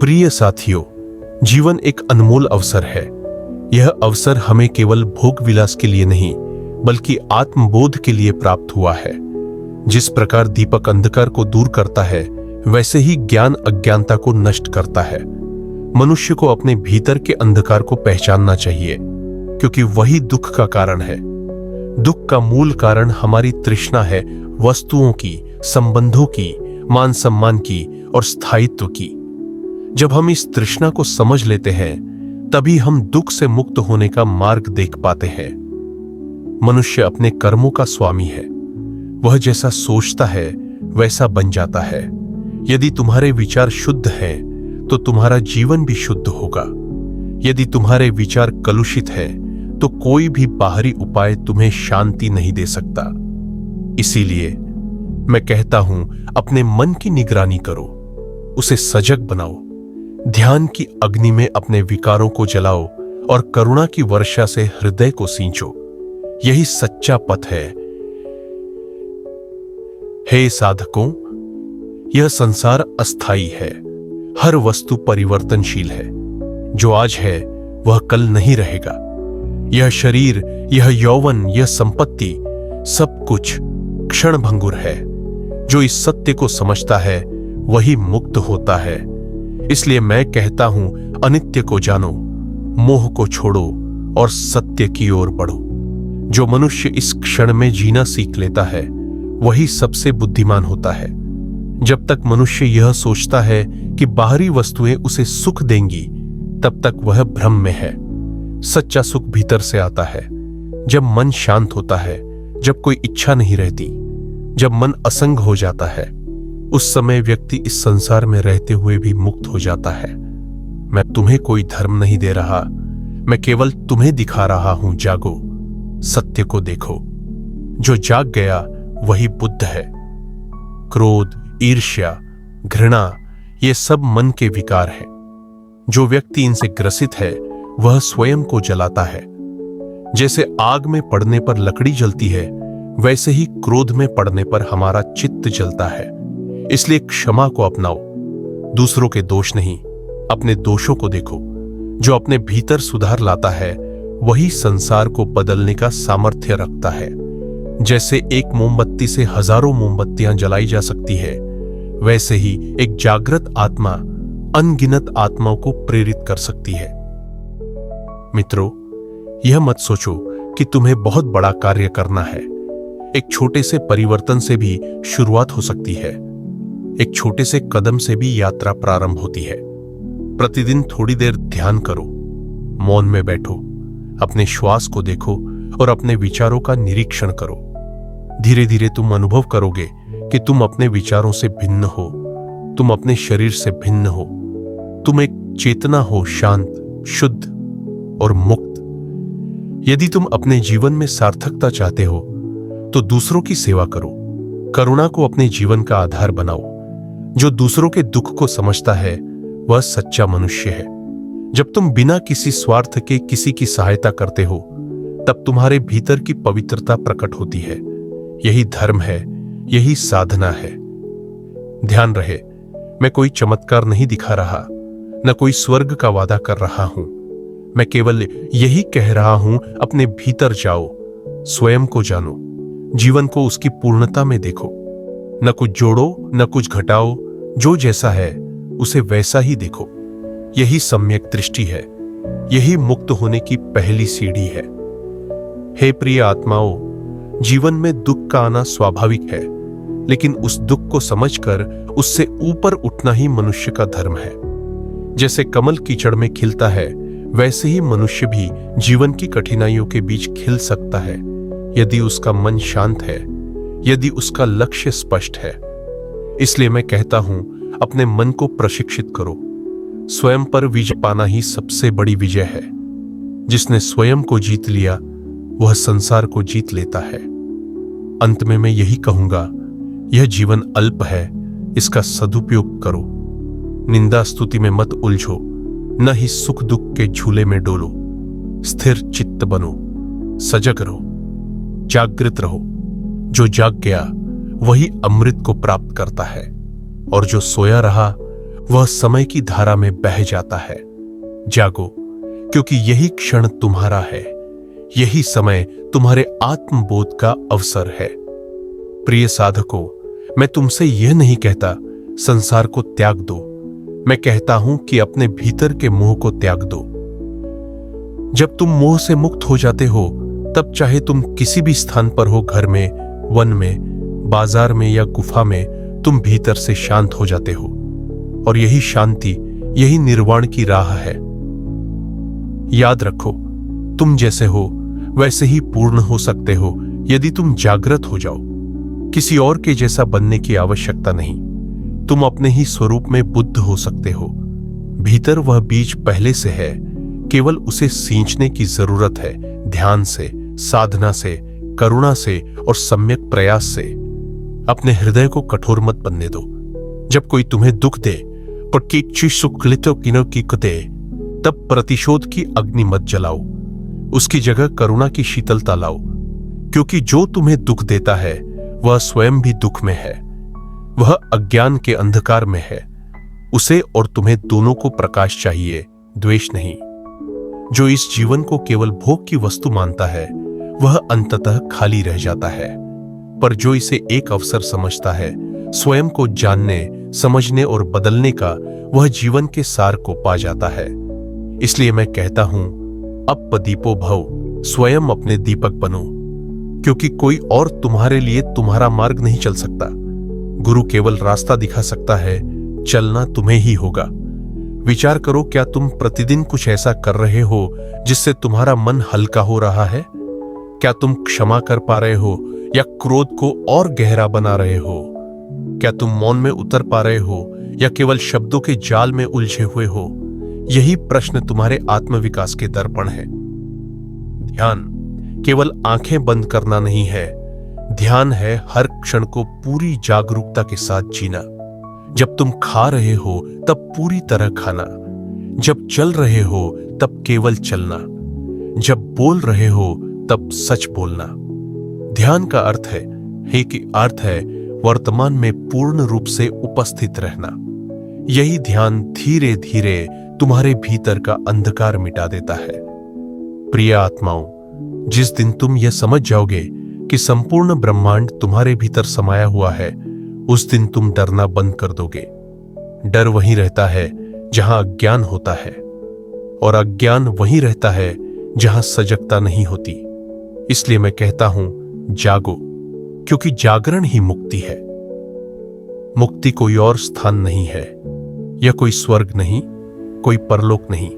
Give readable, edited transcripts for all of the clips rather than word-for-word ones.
प्रिय साथियों, जीवन एक अनमोल अवसर है। यह अवसर हमें केवल भोग विलास के लिए नहीं, बल्कि आत्मबोध के लिए प्राप्त हुआ है। जिस प्रकार दीपक अंधकार को दूर करता है, वैसे ही ज्ञान अज्ञानता को नष्ट करता है। मनुष्य को अपने भीतर के अंधकार को पहचानना चाहिए, क्योंकि वही दुख का कारण है। दुख का मूल कारण हमारी तृष्णा है वस्तुओं की, संबंधों की, मान सम्मान की और स्थायित्व की। जब हम इस तृष्णा को समझ लेते हैं, तभी हम दुख से मुक्त होने का मार्ग देख पाते हैं। मनुष्य अपने कर्मों का स्वामी है। वह जैसा सोचता है वैसा बन जाता है। यदि तुम्हारे विचार शुद्ध हैं, तो तुम्हारा जीवन भी शुद्ध होगा। यदि तुम्हारे विचार कलुषित हैं, तो कोई भी बाहरी उपाय तुम्हें शांति नहीं दे सकता। इसीलिए मैं कहता हूं, अपने मन की निगरानी करो, उसे सजग बनाओ, ध्यान की अग्नि में अपने विकारों को जलाओ और करुणा की वर्षा से हृदय को सींचो। यही सच्चा पथ है। हे साधकों, यह संसार अस्थाई है। हर वस्तु परिवर्तनशील है। जो आज है वह कल नहीं रहेगा। यह शरीर, यह यौवन, यह संपत्ति, सब कुछ क्षणभंगुर है। जो इस सत्य को समझता है वही मुक्त होता है। इसलिए मैं कहता हूं, अनित्य को जानो, मोह को छोड़ो और सत्य की ओर बढ़ो। जो मनुष्य इस क्षण में जीना सीख लेता है, वही सबसे बुद्धिमान होता है। जब तक मनुष्य यह सोचता है कि बाहरी वस्तुएं उसे सुख देंगी, तब तक वह भ्रम में है। सच्चा सुख भीतर से आता है। जब मन शांत होता है, जब कोई इच्छा नहीं रहती, जब मन असंग हो जाता है, उस समय व्यक्ति इस संसार में रहते हुए भी मुक्त हो जाता है। मैं तुम्हें कोई धर्म नहीं दे रहा, मैं केवल तुम्हें दिखा रहा हूं। जागो, सत्य को देखो। जो जाग गया वही बुद्ध है। क्रोध, ईर्ष्या, घृणा, ये सब मन के विकार हैं। जो व्यक्ति इनसे ग्रसित है, वह स्वयं को जलाता है। जैसे आग में पड़ने पर लकड़ी जलती है, वैसे ही क्रोध में पड़ने पर हमारा चित्त जलता है। इसलिए क्षमा को अपनाओ। दूसरों के दोष नहीं, अपने दोषों को देखो। जो अपने भीतर सुधार लाता है, वही संसार को बदलने का सामर्थ्य रखता है। जैसे एक मोमबत्ती से हजारों मोमबत्तियां जलाई जा सकती है, वैसे ही एक जागृत आत्मा अनगिनत आत्माओं को प्रेरित कर सकती है। मित्रों, यह मत सोचो कि तुम्हें बहुत बड़ा कार्य करना है। एक छोटे से परिवर्तन से भी शुरुआत हो सकती है। एक छोटे से कदम से भी यात्रा प्रारंभ होती है। प्रतिदिन थोड़ी देर ध्यान करो, मौन में बैठो, अपने श्वास को देखो और अपने विचारों का निरीक्षण करो। धीरे धीरे तुम अनुभव करोगे कि तुम अपने विचारों से भिन्न हो, तुम अपने शरीर से भिन्न हो। तुम एक चेतना हो, शांत, शुद्ध और मुक्त। यदि तुम अपने जीवन में सार्थकता चाहते हो, तो दूसरों की सेवा करो। करुणा को अपने जीवन का आधार बनाओ। जो दूसरों के दुख को समझता है, वह सच्चा मनुष्य है। जब तुम बिना किसी स्वार्थ के किसी की सहायता करते हो, तब तुम्हारे भीतर की पवित्रता प्रकट होती है। यही धर्म है, यही साधना है। ध्यान रहे, मैं कोई चमत्कार नहीं दिखा रहा, न कोई स्वर्ग का वादा कर रहा हूं। मैं केवल यही कह रहा हूं, अपने भीतर जाओ, स्वयं को जानो, जीवन को उसकी पूर्णता में देखो। न कुछ जोड़ो, न कुछ घटाओ। जो जैसा है उसे वैसा ही देखो। यही सम्यक दृष्टि है। यही मुक्त होने की पहली सीढ़ी है। हे प्रिय आत्माओं, जीवन में दुख का आना स्वाभाविक है, लेकिन उस दुख को समझकर उससे ऊपर उठना ही मनुष्य का धर्म है। जैसे कमल कीचड़ में खिलता है, वैसे ही मनुष्य भी जीवन की कठिनाइयों के बीच खिल सकता है, यदि उसका मन शांत है, यदि उसका लक्ष्य स्पष्ट है। इसलिए मैं कहता हूं, अपने मन को प्रशिक्षित करो। स्वयं पर विजय पाना ही सबसे बड़ी विजय है। जिसने स्वयं को जीत लिया, वह संसार को जीत लेता है। अंत में मैं यही कहूंगा, यह जीवन अल्प है, इसका सदुपयोग करो। निंदा स्तुति में मत उलझो, न ही सुख दुख के झूले में डोलो। स्थिर चित्त बनो, सजग रहो, जागृत रहो। जो जाग गया वही अमृत को प्राप्त करता है, और जो सोया रहा वह समय की धारा में बह जाता है। जागो, क्योंकि यही क्षण तुम्हारा है। यही समय तुम्हारे आत्मबोध का अवसर है। प्रिय साधकों, मैं तुमसे यह नहीं कहता संसार को त्याग दो। मैं कहता हूं कि अपने भीतर के मोह को त्याग दो। जब तुम मोह से मुक्त हो जाते हो, तब चाहे तुम किसी भी स्थान पर हो, घर में, वन में, बाजार में या गुफा में, तुम भीतर से शांत हो जाते हो। और यही शांति, यही निर्वाण की राह है। याद रखो, तुम जैसे हो वैसे ही पूर्ण हो सकते हो यदि तुम जागृत हो जाओ। किसी और के जैसा बनने की आवश्यकता नहीं। तुम अपने ही स्वरूप में बुद्ध हो सकते हो। भीतर वह बीज पहले से है, केवल उसे सींचने की जरूरत है। ध्यान से, साधना से, करुणा से और सम्यक प्रयास से। अपने हृदय को कठोर मत बनने दो। जब कोई तुम्हें दुख दे, तब प्रतिशोध की अग्नि मत जलाओ। उसकी जगह करुणा की शीतलता लाओ, क्योंकि जो तुम्हें दुख देता है वह स्वयं भी दुख में है। वह अज्ञान के अंधकार में है। उसे और तुम्हें दोनों को प्रकाश चाहिए, द्वेष नहीं। जो इस जीवन को केवल भोग की वस्तु मानता है, वह अंततः खाली रह जाता है। पर जो इसे एक अवसर समझता है, स्वयं को जानने, समझने और बदलने का, वह जीवन के सार को पा जाता है। इसलिए मैं कहता हूं, अब दीपो भव, स्वयं अपने दीपक बनो, क्योंकि कोई और तुम्हारे लिए तुम्हारा मार्ग नहीं चल सकता। गुरु केवल रास्ता दिखा सकता है, चलना तुम्हें ही होगा। विचार करो, क्या तुम प्रतिदिन कुछ ऐसा कर रहे हो जिससे तुम्हारा मन हल्का हो रहा है? क्या तुम क्षमा कर पा रहे हो या क्रोध को और गहरा बना रहे हो? क्या तुम मौन में उतर पा रहे हो या केवल शब्दों के जाल में उलझे हुए हो? यही प्रश्न तुम्हारे आत्मविकास के दर्पण है। ध्यान केवल आंखें बंद करना नहीं है। ध्यान है हर क्षण को पूरी जागरूकता के साथ जीना। जब तुम खा रहे हो तब पूरी तरह खाना। जब चल रहे हो तब केवल चलना। जब बोल रहे हो तब सच बोलना। ध्यान का अर्थ है वर्तमान में पूर्ण रूप से उपस्थित रहना। यही ध्यान धीरे धीरे तुम्हारे भीतर का अंधकार मिटा देता है। प्रिय आत्माओं, जिस दिन तुम यह समझ जाओगे कि संपूर्ण ब्रह्मांड तुम्हारे भीतर समाया हुआ है, उस दिन तुम डरना बंद कर दोगे। डर वहीं रहता है जहां अज्ञान होता है, और अज्ञान वहीं रहता है जहां सजगता नहीं होती। इसलिए मैं कहता हूं, जागो, क्योंकि जागरण ही मुक्ति है। मुक्ति कोई और स्थान नहीं है। यह कोई स्वर्ग नहीं, कोई परलोक नहीं।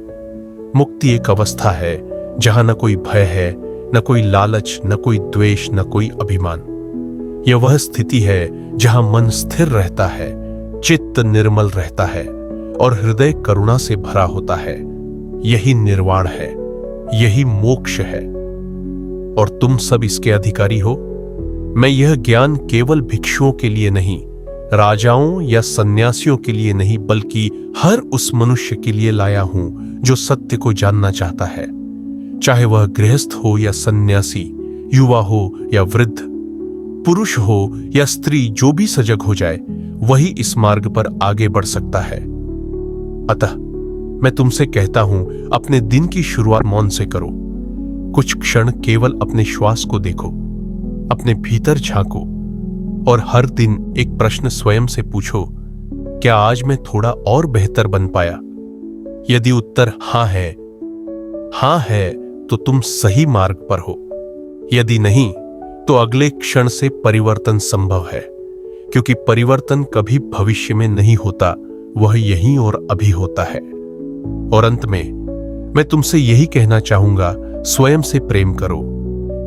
मुक्ति एक अवस्था है जहां न कोई भय है, न कोई लालच, न कोई द्वेष, न कोई अभिमान। यह वह स्थिति है जहां मन स्थिर रहता है, चित्त निर्मल रहता है और हृदय करुणा से भरा होता है। यही निर्वाण है, यही मोक्ष है, और तुम सब इसके अधिकारी हो। मैं यह ज्ञान केवल भिक्षुओं के लिए नहीं, राजाओं या सन्यासियों के लिए नहीं, बल्कि हर उस मनुष्य के लिए लाया हूं जो सत्य को जानना चाहता है। चाहे वह गृहस्थ हो या सन्यासी, युवा हो या वृद्ध, पुरुष हो या स्त्री, जो भी सजग हो जाए वही इस मार्ग पर आगे बढ़ सकता है। अतः मैं तुमसे कहता हूं, अपने दिन की शुरुआत मौन से करो। कुछ क्षण केवल अपने श्वास को देखो, अपने भीतर झांको और हर दिन एक प्रश्न स्वयं से पूछो, क्या आज मैं थोड़ा और बेहतर बन पाया? यदि उत्तर हां है, तो तुम सही मार्ग पर हो। यदि नहीं, तो अगले क्षण से परिवर्तन संभव है, क्योंकि परिवर्तन कभी भविष्य में नहीं होता, वह यहीं और अभी होता है। और अंत में मैं तुमसे यही कहना चाहूंगा, स्वयं से प्रेम करो,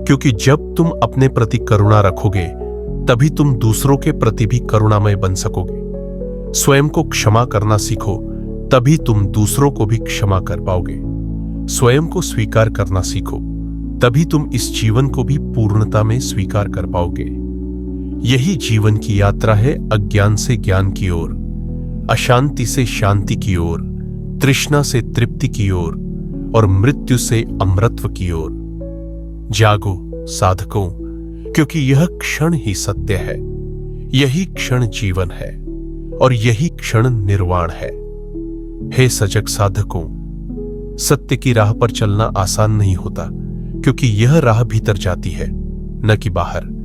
क्योंकि जब तुम अपने प्रति करुणा रखोगे, तभी तुम दूसरों के प्रति भी करुणामय बन सकोगे। स्वयं को क्षमा करना सीखो, तभी तुम दूसरों को भी क्षमा कर पाओगे। स्वयं को स्वीकार करना सीखो, तभी तुम इस जीवन को भी पूर्णता में स्वीकार कर पाओगे। यही जीवन की यात्रा है, अज्ञान से ज्ञान की ओर, अशांति से शांति की ओर, तृष्णा से तृप्ति की ओर और मृत्यु से अमरत्व की ओर। जागो साधकों, क्योंकि यह क्षण ही सत्य है। यही क्षण जीवन है और यही क्षण निर्वाण है। हे सजग साधकों, सत्य की राह पर चलना आसान नहीं होता, क्योंकि यह राह भीतर जाती है, न कि बाहर।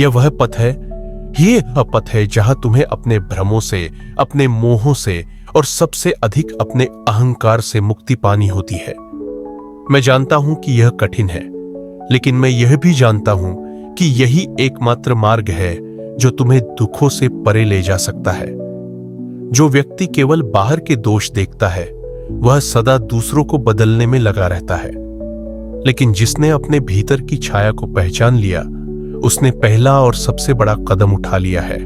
यह वह पथ है, यह पथ है जहां तुम्हें अपने भ्रमों से, अपने मोहों से और सबसे अधिक अपने अहंकार से मुक्ति पानी होती है। मैं जानता हूं कि यह कठिन है, लेकिन मैं यह भी जानता हूं कि यही एकमात्र मार्ग है जो तुम्हें दुखों से परे ले जा सकता है। जो व्यक्ति केवल बाहर के दोष देखता है, वह सदा दूसरों को बदलने में लगा रहता है। लेकिन जिसने अपने भीतर की छाया को पहचान लिया, उसने पहला और सबसे बड़ा कदम उठा लिया है।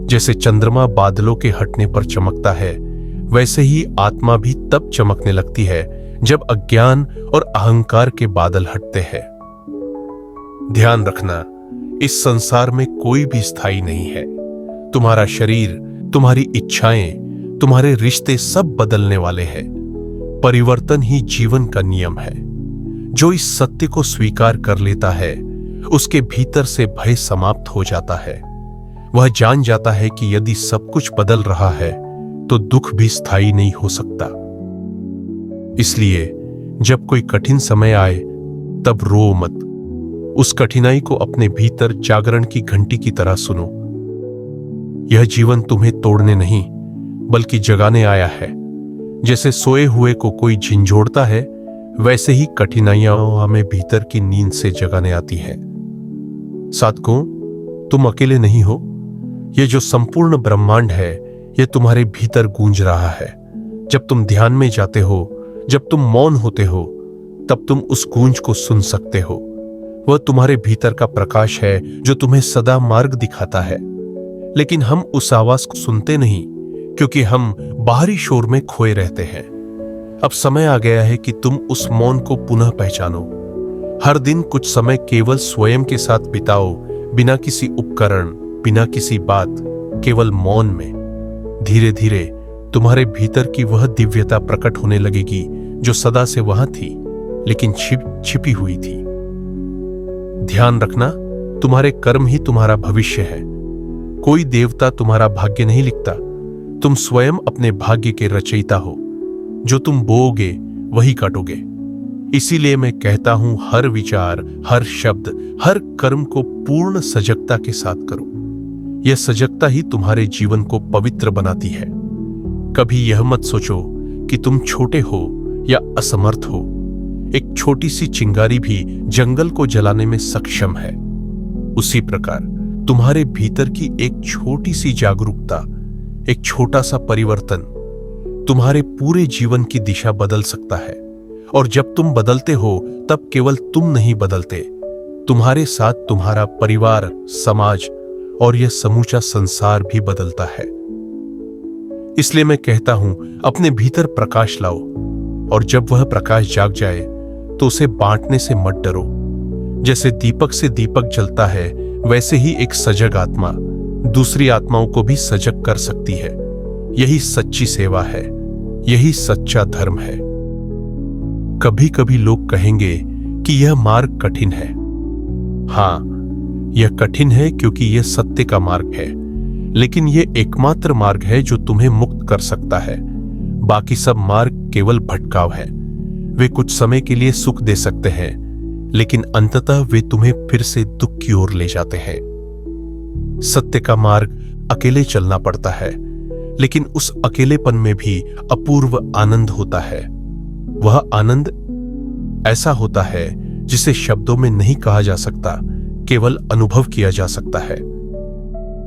जैसे चंद्रमा बादलों के हटने पर चमकता है, वैसे ही आत्मा भी तब चमकने लगती है जब अज्ञान और अहंकार के बादल हटते हैं। ध्यान रखना, इस संसार में कोई भी स्थायी नहीं है। तुम्हारा शरीर, तुम्हारी इच्छाएं, तुम्हारे रिश्ते सब बदलने वाले हैं। परिवर्तन ही जीवन का नियम है। जो इस सत्य को स्वीकार कर लेता है, उसके भीतर से भय समाप्त हो जाता है। वह जान जाता है कि यदि सब कुछ बदल रहा है तो दुख भी स्थायी नहीं हो सकता। इसलिए जब कोई कठिन समय आए तब रो मत। उस कठिनाई को अपने भीतर जागरण की घंटी की तरह सुनो। यह जीवन तुम्हें तोड़ने नहीं, बल्कि जगाने आया है। जैसे सोए हुए को कोई झिंझोड़ता है, वैसे ही कठिनाइयां हमें भीतर की नींद से जगाने आती हैं। साधकों, तुम अकेले नहीं हो। यह जो संपूर्ण ब्रह्मांड है, यह तुम्हारे भीतर गूंज रहा है। जब तुम ध्यान में जाते हो, जब तुम मौन होते हो, तब तुम उस गूंज को सुन सकते हो। वह तुम्हारे भीतर का प्रकाश है जो तुम्हें सदा मार्ग दिखाता है। लेकिन हम उस आवाज को सुनते नहीं, क्योंकि हम बाहरी शोर में खोए रहते हैं। अब समय आ गया है कि तुम उस मौन को पुनः पहचानो। हर दिन कुछ समय केवल स्वयं के साथ बिताओ, बिना किसी उपकरण, बिना किसी बात, केवल मौन में। धीरे धीरे तुम्हारे भीतर की वह दिव्यता प्रकट होने लगेगी जो सदा से वहां थी, लेकिन छिपी हुई थी। ध्यान रखना, तुम्हारे कर्म ही तुम्हारा भविष्य है। कोई देवता तुम्हारा भाग्य नहीं लिखता। तुम स्वयं अपने भाग्य के रचयिता हो। जो तुम बोओगे वही काटोगे। इसीलिए मैं कहता हूं, हर विचार, हर शब्द, हर कर्म को पूर्ण सजगता के साथ करो। यह सजगता ही तुम्हारे जीवन को पवित्र बनाती है। कभी यह मत सोचो कि तुम छोटे हो या असमर्थ हो। एक छोटी सी चिंगारी भी जंगल को जलाने में सक्षम है। उसी प्रकार तुम्हारे भीतर की एक छोटी सी जागरूकता, एक छोटा सा परिवर्तन तुम्हारे पूरे जीवन की दिशा बदल सकता है। और जब तुम बदलते हो, तब केवल तुम नहीं बदलते, तुम्हारे साथ तुम्हारा परिवार, समाज और यह समूचा संसार भी बदलता है। इसलिए मैं कहता हूं, अपने भीतर प्रकाश लाओ, और जब वह प्रकाश जाग जाए तो उसे बांटने से मत डरो। जैसे दीपक से दीपक जलता है, वैसे ही एक सजग आत्मा दूसरी आत्माओं को भी सजग कर सकती है। यही सच्ची सेवा है, यही सच्चा धर्म है। कभी कभी लोग कहेंगे कि यह मार्ग कठिन है। हां, यह कठिन है क्योंकि यह सत्य का मार्ग है, लेकिन यह एकमात्र मार्ग है जो तुम्हें मुक्त कर सकता है। बाकी सब मार्ग केवल भटकाव है। वे कुछ समय के लिए सुख दे सकते हैं, लेकिन अंततः वे तुम्हें फिर से दुख की ओर ले जाते हैं। सत्य का मार्ग अकेले चलना पड़ता है, लेकिन उस अकेलेपन में भी अपूर्व आनंद होता है। वह आनंद ऐसा होता है जिसे शब्दों में नहीं कहा जा सकता, केवल अनुभव किया जा सकता है।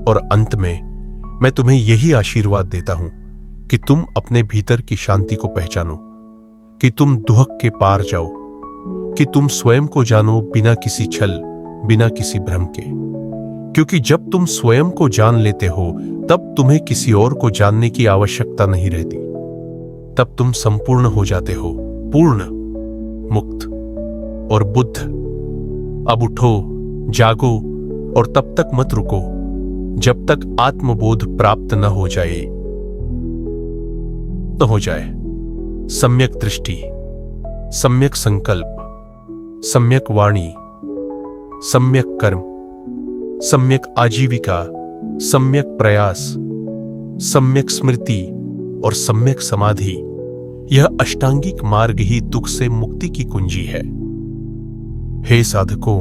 और अंत में मैं तुम्हें यही आशीर्वाद देता हूं कि तुम अपने भीतर की शांति को पहचानो, कि तुम दुहक के पार जाओ, कि तुम स्वयं को जानो बिना किसी छल, बिना किसी भ्रम के। क्योंकि जब तुम स्वयं को जान लेते हो, तब तुम्हें किसी और को जानने की आवश्यकता नहीं रहती। तब तुम संपूर्ण हो जाते हो, पूर्ण, मुक्त और बुद्ध। अब उठो, जागो और तब तक मत रुको जब तक आत्मबोध प्राप्त न हो जाए। सम्यक दृष्टि, सम्यक संकल्प, सम्यक वाणी, सम्यक कर्म, सम्यक आजीविका, सम्यक प्रयास, सम्यक स्मृति और सम्यक समाधि, यह अष्टांगिक मार्ग ही दुख से मुक्ति की कुंजी है। हे साधकों,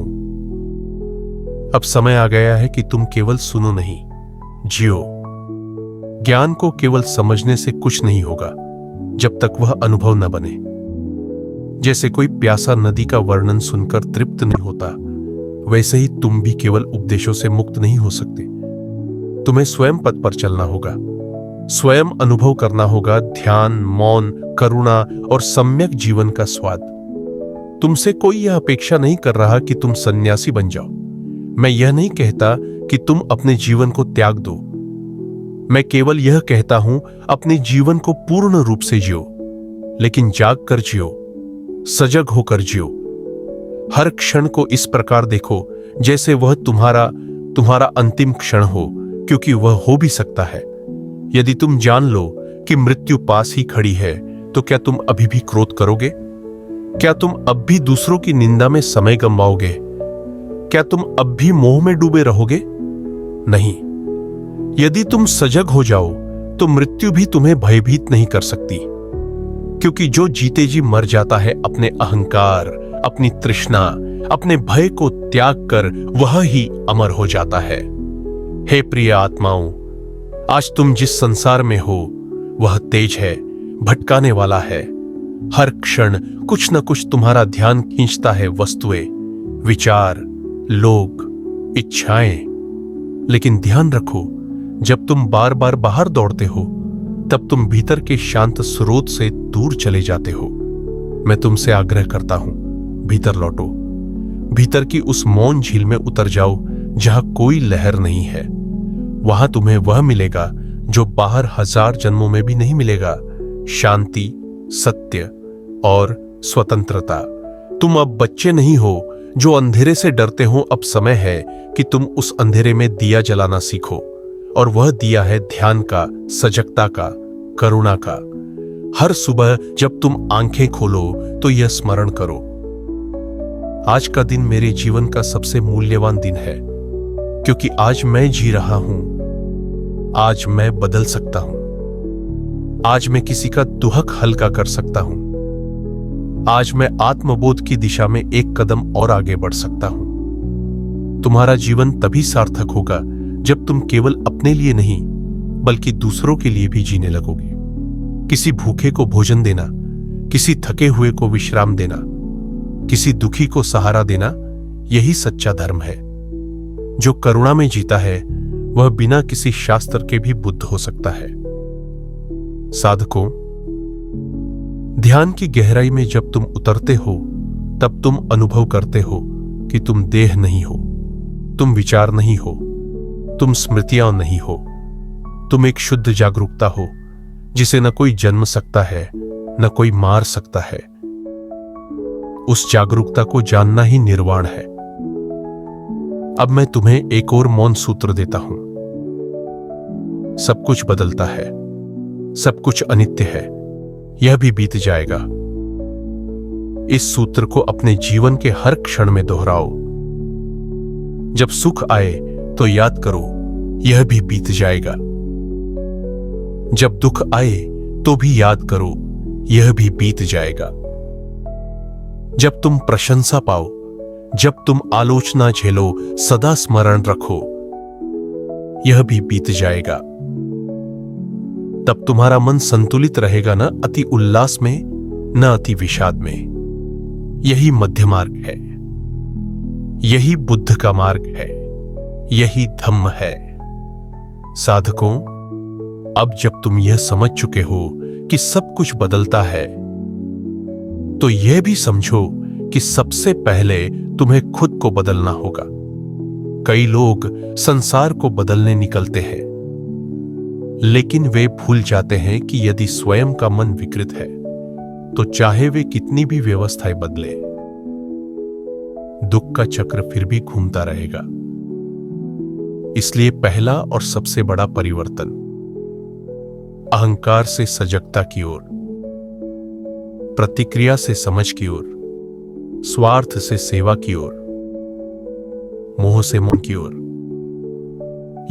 अब समय आ गया है कि तुम केवल सुनो नहीं, जियो। ज्ञान को केवल समझने से कुछ नहीं होगा जब तक वह अनुभव न बने। जैसे कोई प्यासा नदी का वर्णन सुनकर तृप्त नहीं होता, वैसे ही तुम भी केवल उपदेशों से मुक्त नहीं हो सकते। तुम्हें स्वयं पथ पर चलना होगा, स्वयं अनुभव करना होगा ध्यान, मौन, करुणा और सम्यक जीवन का स्वाद। तुमसे कोई यह अपेक्षा नहीं कर रहा कि तुम सन्यासी बन जाओ। मैं यह नहीं कहता कि तुम अपने जीवन को त्याग दो। मैं केवल यह कहता हूं, अपने जीवन को पूर्ण रूप से जियो, लेकिन जाग कर जियो, सजग होकर जियो। हर क्षण को इस प्रकार देखो जैसे वह तुम्हारा अंतिम क्षण हो, क्योंकि वह हो भी सकता है। यदि तुम जान लो कि मृत्यु पास ही खड़ी है, तो क्या तुम अभी भी क्रोध करोगे? क्या तुम अब भी दूसरों की निंदा में समय गंवाओगे? क्या तुम अब भी मोह में डूबे रहोगे? नहीं। यदि तुम सजग हो जाओ तो मृत्यु भी तुम्हें भयभीत नहीं कर सकती, क्योंकि जो जीते जी मर जाता है अपने अहंकार, अपनी तृष्णा, अपने भय को त्याग कर, वह ही अमर हो जाता है। हे प्रिय आत्माओं, आज तुम जिस संसार में हो वह तेज है, भटकाने वाला है। हर क्षण कुछ न कुछ तुम्हारा ध्यान खींचता है, वस्तुएं, विचार, लोग, इच्छाएं। लेकिन ध्यान रखो, जब तुम बार बार बाहर दौड़ते हो, तब तुम भीतर के शांत स्रोत से दूर चले जाते हो। मैं तुमसे आग्रह करता हूं, भीतर लौटो, भीतर की उस मौन झील में उतर जाओ जहां कोई लहर नहीं है। वहां तुम्हें वह मिलेगा जो बाहर 1000 जन्मों में भी नहीं मिलेगा, शांति, सत्य और स्वतंत्रता। तुम अब बच्चे नहीं हो जो अंधेरे से डरते हो। अब समय है कि तुम उस अंधेरे में दिया जलाना सीखो, और वह दिया है ध्यान का, सजगता का, करुणा का। हर सुबह जब तुम आंखें खोलो तो यह स्मरण करो, आज का दिन मेरे जीवन का सबसे मूल्यवान दिन है, क्योंकि आज मैं जी रहा हूं। आज मैं बदल सकता हूं। आज मैं किसी का दुहक हल्का कर सकता हूं। आज मैं आत्मबोध की दिशा में एक कदम और आगे बढ़ सकता हूं। तुम्हारा जीवन तभी सार्थक होगा जब तुम केवल अपने लिए नहीं, बल्कि दूसरों के लिए भी जीने लगोगे। किसी भूखे को भोजन देना, किसी थके हुए को विश्राम देना, किसी दुखी को सहारा देना, यही सच्चा धर्म है। जो करुणा में जीता है वह बिना किसी शास्त्र के भी बुद्ध हो सकता है। साधकों, ध्यान की गहराई में जब तुम उतरते हो, तब तुम अनुभव करते हो कि तुम देह नहीं हो, तुम विचार नहीं हो, तुम स्मृतियां नहीं हो। तुम एक शुद्ध जागरूकता हो जिसे न कोई जन्म सकता है, न कोई मार सकता है। उस जागरूकता को जानना ही निर्वाण है। अब मैं तुम्हें एक और मौन सूत्र देता हूं। सब कुछ बदलता है, सब कुछ अनित्य है, यह भी बीत जाएगा। इस सूत्र को अपने जीवन के हर क्षण में दोहराओ। जब सुख आए तो याद करो, यह भी बीत जाएगा। जब दुख आए तो भी याद करो, यह भी बीत जाएगा। जब तुम प्रशंसा पाओ, जब तुम आलोचना झेलो, सदा स्मरण रखो, यह भी बीत जाएगा। तब तुम्हारा मन संतुलित रहेगा, न अति उल्लास में, न अति विषाद में। यही मध्य मार्ग है, यही बुद्ध का मार्ग है, यही धम्म है। साधकों, अब जब तुम यह समझ चुके हो कि सब कुछ बदलता है, तो यह भी समझो कि सबसे पहले तुम्हें खुद को बदलना होगा। कई लोग संसार को बदलने निकलते हैं, लेकिन वे भूल जाते हैं कि यदि स्वयं का मन विकृत है, तो चाहे वे कितनी भी व्यवस्थाएं बदले, दुख का चक्र फिर भी घूमता रहेगा। इसलिए पहला और सबसे बड़ा परिवर्तन अहंकार से सजगता की ओर, प्रतिक्रिया से समझ की ओर, स्वार्थ से सेवा की ओर, मोह से मन की ओर।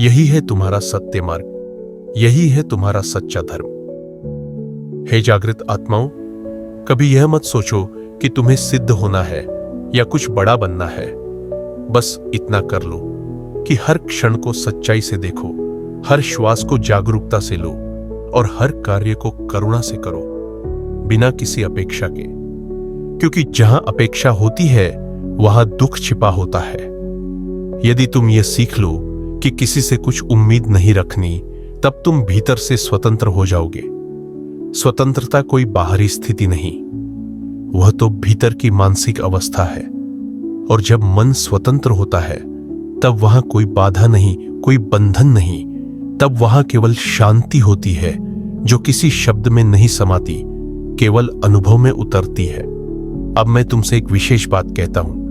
यही है तुम्हारा सत्य मार्ग, यही है तुम्हारा सच्चा धर्म। हे जागृत आत्माओं, कभी यह मत सोचो कि तुम्हें सिद्ध होना है या कुछ बड़ा बनना है। बस इतना कर लो कि हर क्षण को सच्चाई से देखो, हर श्वास को जागरूकता से लो और हर कार्य को करुणा से करो, बिना किसी अपेक्षा के। क्योंकि जहां अपेक्षा होती है वहां दुख छिपा होता है। यदि तुम यह सीख लो कि किसी से कुछ उम्मीद नहीं रखनी, तब तुम भीतर से स्वतंत्र हो जाओगे। स्वतंत्रता कोई बाहरी स्थिति नहीं, वह तो भीतर की मानसिक अवस्था है। और जब मन स्वतंत्र होता है तब वहां कोई बाधा नहीं, कोई बंधन नहीं। तब वहां केवल शांति होती है जो किसी शब्द में नहीं समाती, केवल अनुभव में उतरती है। अब मैं तुमसे एक विशेष बात कहता हूं।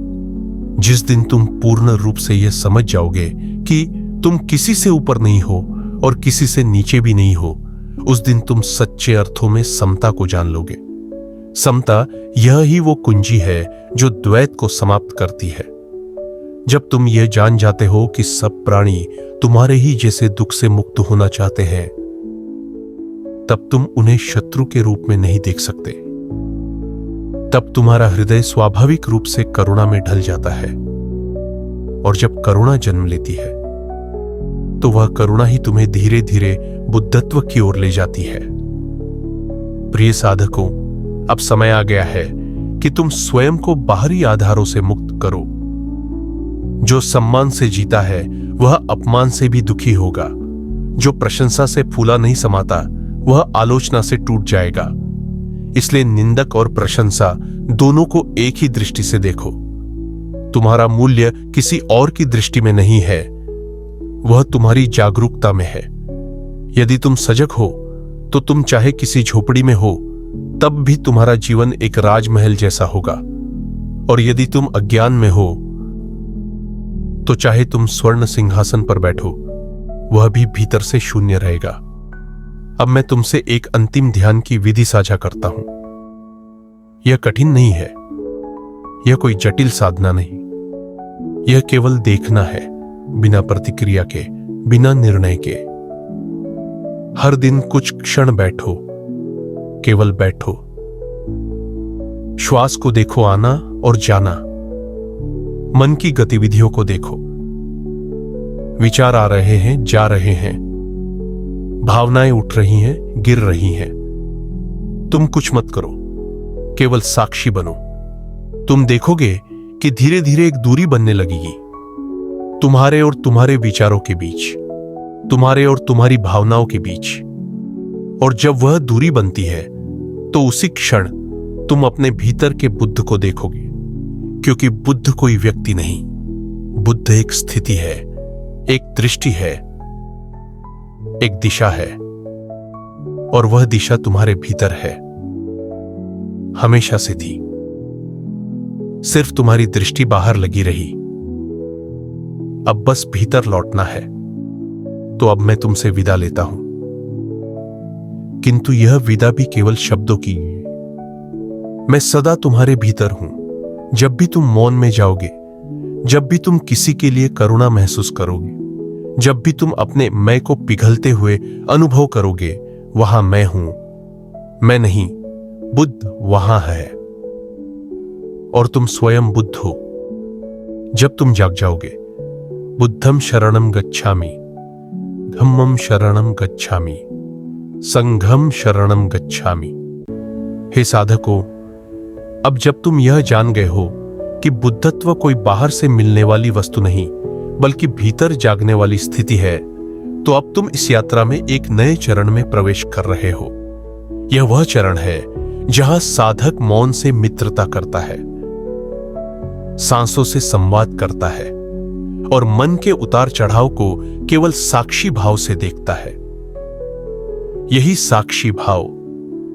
जिस दिन तुम पूर्ण रूप से यह समझ जाओगे कि तुम किसी से ऊपर नहीं हो और किसी से नीचे भी नहीं हो, उस दिन तुम सच्चे अर्थों में समता को जान लोगे। समता यह ही वो कुंजी है जो द्वैत को समाप्त करती है। जब तुम यह जान जाते हो कि सब प्राणी तुम्हारे ही जैसे दुख से मुक्त होना चाहते हैं, तब तुम उन्हें शत्रु के रूप में नहीं देख सकते। तब तुम्हारा हृदय स्वाभाविक रूप से करुणा में ढल जाता है। और जब करुणा जन्म लेती है तो वह करुणा ही तुम्हें धीरे धीरे बुद्धत्व की ओर ले जाती है। प्रिय साधकों, अब समय आ गया है कि तुम स्वयं को बाहरी आधारों से मुक्त करो। जो सम्मान से जीता है वह अपमान से भी दुखी होगा। जो प्रशंसा से फूला नहीं समाता वह आलोचना से टूट जाएगा। इसलिए निंदक और प्रशंसा दोनों को एक ही दृष्टि से देखो। तुम्हारा मूल्य किसी और की दृष्टि में नहीं है, वह तुम्हारी जागरूकता में है। यदि तुम सजग हो तो तुम चाहे किसी झोपड़ी में हो तब भी तुम्हारा जीवन एक राजमहल जैसा होगा। और यदि तुम अज्ञान में हो तो चाहे तुम स्वर्ण सिंहासन पर बैठो, वह भी भीतर से शून्य रहेगा। अब मैं तुमसे एक अंतिम ध्यान की विधि साझा करता हूं। यह कठिन नहीं है, यह कोई जटिल साधना नहीं। यह केवल देखना है, बिना प्रतिक्रिया के, बिना निर्णय के। हर दिन कुछ क्षण बैठो, केवल बैठो। श्वास को देखो आना और जाना। मन की गतिविधियों को देखो। विचार आ रहे हैं, जा रहे हैं। भावनाएं उठ रही हैं, गिर रही हैं। तुम कुछ मत करो, केवल साक्षी बनो। तुम देखोगे कि धीरे धीरे एक दूरी बनने लगेगी तुम्हारे और तुम्हारे विचारों के बीच, तुम्हारे और तुम्हारी भावनाओं के बीच। और जब वह दूरी बनती है तो उसी क्षण तुम अपने भीतर के बुद्ध को देखोगे। क्योंकि बुद्ध कोई व्यक्ति नहीं, बुद्ध एक स्थिति है, एक दृष्टि है, एक दिशा है। और वह दिशा तुम्हारे भीतर है, हमेशा से थी। सिर्फ तुम्हारी दृष्टि बाहर लगी रही। अब बस भीतर लौटना है। तो अब मैं तुमसे विदा लेता हूं, किंतु यह विदा भी केवल शब्दों की। मैं सदा तुम्हारे भीतर हूं। जब भी तुम मौन में जाओगे, जब भी तुम किसी के लिए करुणा महसूस करोगे, जब भी तुम अपने मैं को पिघलते हुए अनुभव करोगे, वहां मैं हूं, मैं नहीं, बुद्ध वहां है। और तुम स्वयं बुद्ध हो। जब तुम जाग जाओगे, बुद्धम शरणम गच्छामि, धम्मम शरणम गच्छामि, संघम शरणम गच्छामि। हे साधकों, अब जब तुम यह जान गए हो कि बुद्धत्व कोई बाहर से मिलने वाली वस्तु नहीं बल्कि भीतर जागने वाली स्थिति है, तो अब तुम इस यात्रा में एक नए चरण में प्रवेश कर रहे हो। यह वह चरण है जहां साधक मौन से मित्रता करता है, सांसों से संवाद करता है और मन के उतार चढ़ाव को केवल साक्षी भाव से देखता है। यही साक्षी भाव,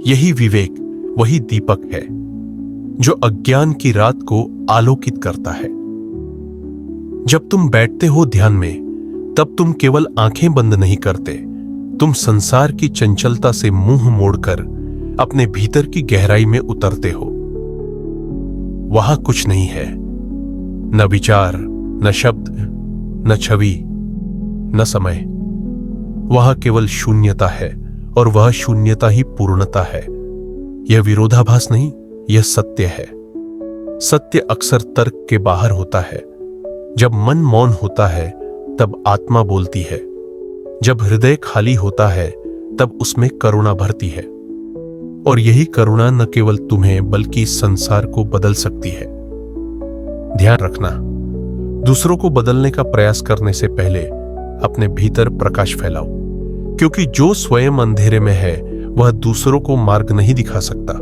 यही विवेक, वही दीपक है जो अज्ञान की रात को आलोकित करता है। जब तुम बैठते हो ध्यान में, तब तुम केवल आंखें बंद नहीं करते, तुम संसार की चंचलता से मुंह मोड़कर अपने भीतर की गहराई में उतरते हो। वहां कुछ नहीं है, न विचार, न शब्द, न छवि, न समय। वहां केवल शून्यता है और वह शून्यता ही पूर्णता है। यह विरोधाभास नहीं, यह सत्य है। सत्य अक्सर तर्क के बाहर होता है। जब मन मौन होता है तब आत्मा बोलती है। जब हृदय खाली होता है तब उसमें करुणा भरती है। और यही करुणा न केवल तुम्हें बल्कि संसार को बदल सकती है। ध्यान रखना, दूसरों को बदलने का प्रयास करने से पहले अपने भीतर प्रकाश फैलाओ, क्योंकि जो स्वयं अंधेरे में है वह दूसरों को मार्ग नहीं दिखा सकता,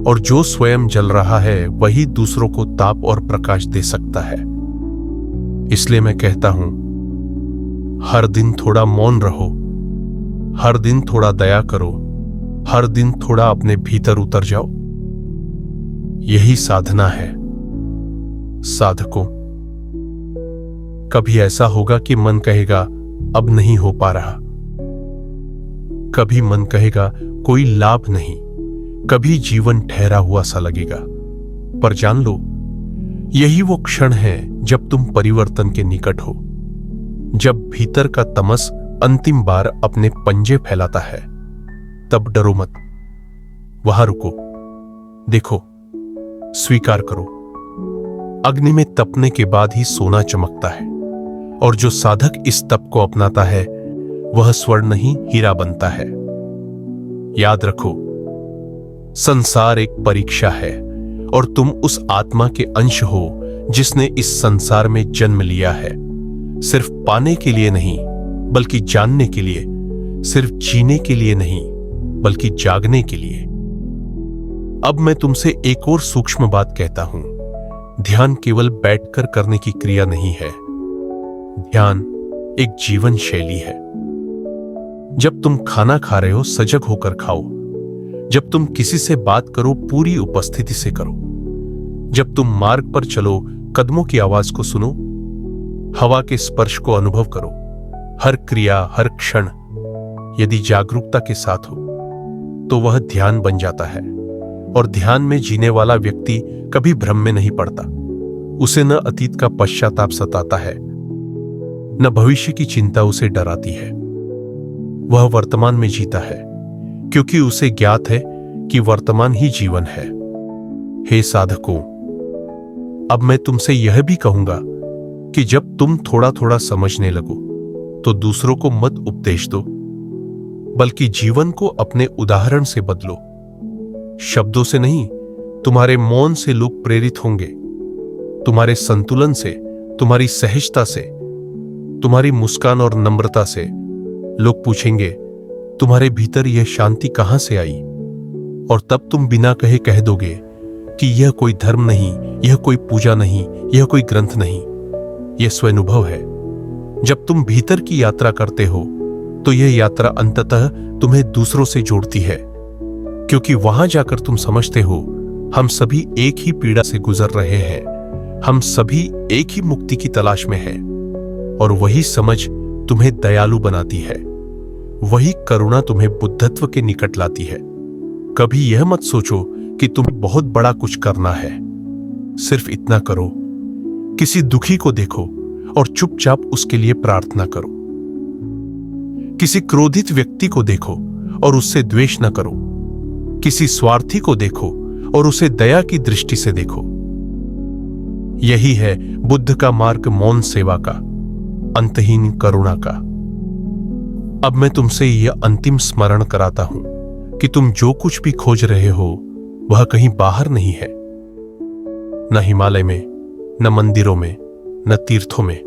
और जो स्वयं जल रहा है वही दूसरों को ताप और प्रकाश दे सकता है। इसलिए मैं कहता हूं, हर दिन थोड़ा मौन रहो, हर दिन थोड़ा दया करो, हर दिन थोड़ा अपने भीतर उतर जाओ। यही साधना है साधकों। कभी ऐसा होगा कि मन कहेगा अब नहीं हो पा रहा, कभी मन कहेगा कोई लाभ नहीं, कभी जीवन ठहरा हुआ सा लगेगा। पर जान लो, यही वो क्षण है जब तुम परिवर्तन के निकट हो, जब भीतर का तमस अंतिम बार अपने पंजे फैलाता है। तब डरो मत, वहां रुको, देखो, स्वीकार करो। अग्नि में तपने के बाद ही सोना चमकता है, और जो साधक इस तप को अपनाता है वह स्वर्ण नहीं हीरा बनता है। याद रखो, संसार एक परीक्षा है और तुम उस आत्मा के अंश हो जिसने इस संसार में जन्म लिया है, सिर्फ पाने के लिए नहीं बल्कि जानने के लिए, सिर्फ जीने के लिए नहीं बल्कि जागने के लिए। अब मैं तुमसे एक और सूक्ष्म बात कहता हूं, ध्यान केवल बैठकर करने की क्रिया नहीं है। ध्यान एक जीवन शैली है। जब तुम खाना खा रहे हो सजग होकर खाओ, जब तुम किसी से बात करो पूरी उपस्थिति से करो, जब तुम मार्ग पर चलो कदमों की आवाज को सुनो, हवा के स्पर्श को अनुभव करो। हर क्रिया, हर क्षण यदि जागरूकता के साथ हो तो वह ध्यान बन जाता है। और ध्यान में जीने वाला व्यक्ति कभी भ्रम में नहीं पड़ता। उसे न अतीत का पश्चाताप सताता है, न भविष्य की चिंता उसे डराती है। वह वर्तमान में जीता है, क्योंकि उसे ज्ञात है कि वर्तमान ही जीवन है। हे साधकों, अब मैं तुमसे यह भी कहूंगा कि जब तुम थोड़ा थोड़ा समझने लगो तो दूसरों को मत उपदेश दो, बल्कि जीवन को अपने उदाहरण से बदलो। शब्दों से नहीं, तुम्हारे मौन से लोग प्रेरित होंगे, तुम्हारे संतुलन से, तुम्हारी सहजता से, तुम्हारी मुस्कान और नम्रता से। लोग पूछेंगे, तुम्हारे भीतर यह शांति कहां से आई? और तब तुम बिना कहे कह दोगे कि यह कोई धर्म नहीं, यह कोई पूजा नहीं, यह कोई ग्रंथ नहीं, यह स्वानुभव है। जब तुम भीतर की यात्रा करते हो तो यह यात्रा अंततः तुम्हें दूसरों से जोड़ती है, क्योंकि वहां जाकर तुम समझते हो हम सभी एक ही पीड़ा से गुजर रहे हैं, हम सभी एक ही मुक्ति की तलाश में हैं। और वही समझ तुम्हें दयालु बनाती है, वही करुणा तुम्हें बुद्धत्व के निकट लाती है। कभी यह मत सोचो कि तुम्हें बहुत बड़ा कुछ करना है। सिर्फ इतना करो, किसी दुखी को देखो और चुपचाप उसके लिए प्रार्थना करो। किसी क्रोधित व्यक्ति को देखो और उससे द्वेष न करो। किसी स्वार्थी को देखो और उसे दया की दृष्टि से देखो। यही है बुद्ध का मार्ग, मौन सेवा का, अंतहीन करुणा का। अब मैं तुमसे यह अंतिम स्मरण कराता हूं कि तुम जो कुछ भी खोज रहे हो वह कहीं बाहर नहीं है, न हिमालय में, न मंदिरों में, न तीर्थों में।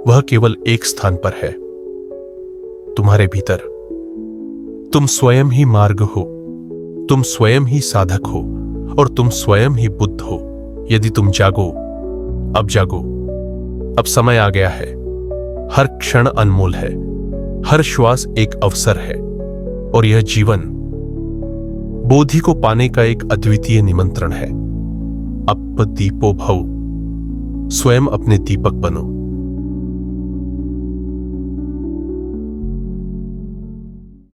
वह केवल एक स्थान पर है, तुम्हारे भीतर। तुम स्वयं ही मार्ग हो, तुम स्वयं ही साधक हो और तुम स्वयं ही बुद्ध हो। यदि तुम जागो, अब जागो, अब समय आ गया है। हर क्षण अनमोल है, हर श्वास एक अवसर है, और यह जीवन बोधि को पाने का एक अद्वितीय निमंत्रण है। अब दीपो भव, स्वयं अपने दीपक बनो।